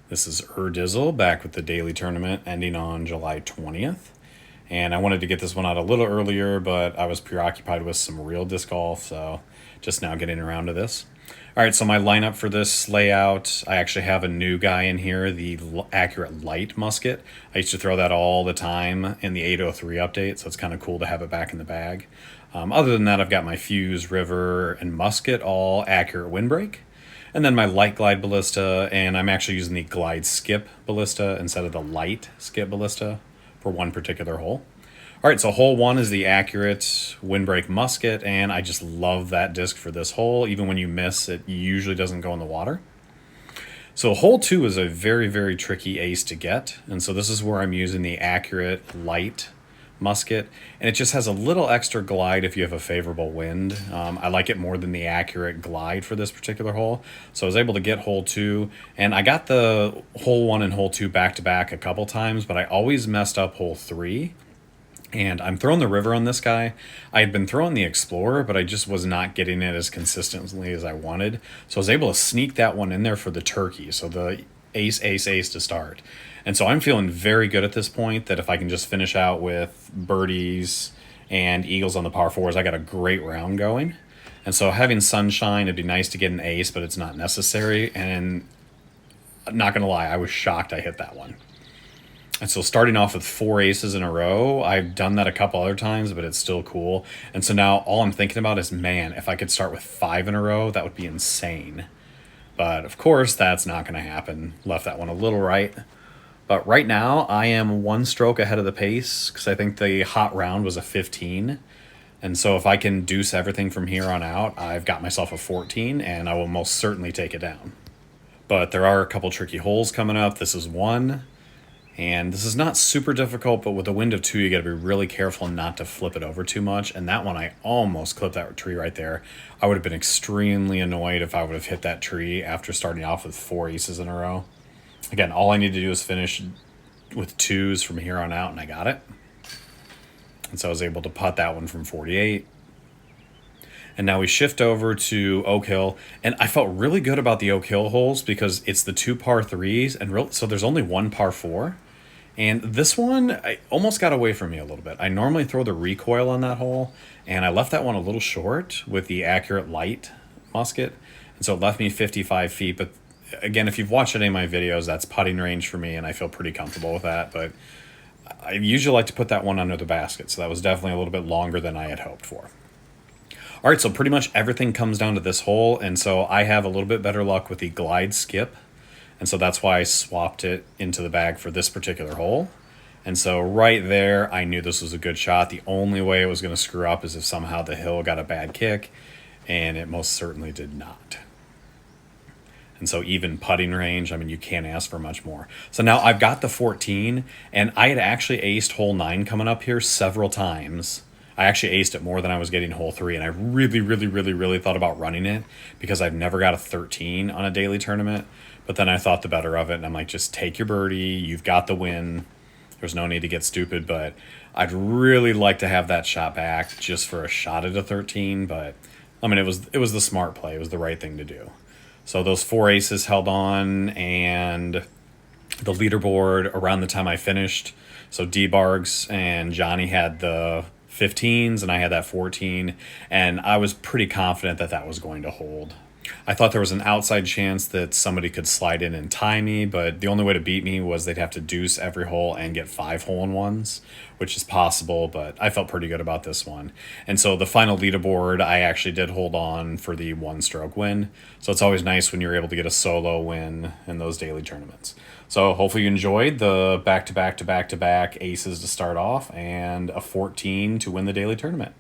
This is Urdizzle back with the daily tournament ending on July 20th. And I wanted to get this one out a little earlier, but I was preoccupied with some real disc golf, so just now getting around to this. All right, so my lineup for this layout, I actually have a new guy in here, the Accurate Light Musket. I used to throw that all the time in the 803 update, so it's kind of cool to have it back in the bag. Other than that, I've got my Fuse, River, and Musket, all Accurate Windbreak. And then my Light Glide Ballista, and I'm actually using the Glide Skip Ballista instead of the Light Skip Ballista for one particular hole. All right, so hole one is the Accurate Windbreak Musket, and I just love that disc for this hole. Even when you miss, it usually doesn't go in the water. So hole two is a very, very tricky ace to get, and so this is where I'm using the Accurate Light Musket, and it just has a little extra glide if you have a favorable wind. I like it more than the Accurate Glide for this particular hole, so I was able to get hole two, and I got the hole one and hole two back to back a couple times, but I always messed up hole three. And I'm throwing the River on this guy. I had been throwing the Explorer, but I just was not getting it as consistently as I wanted. So I was able to sneak that one in there for the turkey. So the ace, ace, ace to start. And so I'm feeling very good at this point that if I can just finish out with birdies and eagles on the par fours, I got a great round going. And so having sunshine, it'd be nice to get an ace, but it's not necessary. And I'm not going to lie, I was shocked I hit that one. And so starting off with four aces in a row, I've done that a couple other times, but it's still cool. And so now all I'm thinking about is, man, if I could start with five in a row, that would be insane. But of course, that's not going to happen. Left that one a little right. But right now, I am one stroke ahead of the pace because I think the hot round was a 15. And so if I can deuce everything from here on out, I've got myself a 14, and I will most certainly take it down. But there are a couple tricky holes coming up. This is one. And this is not super difficult, but with a wind of two, you got to be really careful not to flip it over too much. And that one, I almost clipped that tree right there. I would have been extremely annoyed if I would have hit that tree after starting off with four aces in a row. Again, all I need to do is finish with twos from here on out, and I got it. And so I was able to putt that one from 48. And now we shift over to Oak Hill, and I felt really good about the Oak Hill holes because it's the two par threes, and so there's only one par four. And this one, I almost got away from me a little bit. I normally throw the recoil on that hole, and I left that one a little short with the Accurate Light Musket. And so it left me 55 feet. But again, if you've watched any of my videos, that's putting range for me, and I feel pretty comfortable with that. But I usually like to put that one under the basket, so that was definitely a little bit longer than I had hoped for. All right, so pretty much everything comes down to this hole, and so I have a little bit better luck with the Glide Skip. And so that's why I swapped it into the bag for this particular hole. And so right there, I knew this was a good shot. The only way it was going to screw up is if somehow the hill got a bad kick, and it most certainly did not. And so even putting range, I mean, you can't ask for much more. So now I've got the 14, and I had actually aced hole 9 coming up here several times. I actually aced it more than I was getting hole 3, and I really thought about running it because I've never got a 13 on a daily tournament. But then I thought the better of it, and I'm like, just take your birdie. You've got the win. There's no need to get stupid, but I'd really like to have that shot back just for a shot at a 13. But I mean, it was the smart play. It was the right thing to do. So those four aces held on, and the leaderboard around the time I finished. So D-Bargs and Johnny had the 15s, and I had that 14, and I was pretty confident that that was going to hold. I thought there was an outside chance that somebody could slide in and tie me, but the only way to beat me was they'd have to deuce every hole and get 5 hole-in-ones, which is possible, but I felt pretty good about this one. And so the final leaderboard, I actually did hold on for the one-stroke win. So it's always nice when you're able to get a solo win in those daily tournaments. So hopefully you enjoyed the back-to-back aces to start off and a 14 to win the daily tournament.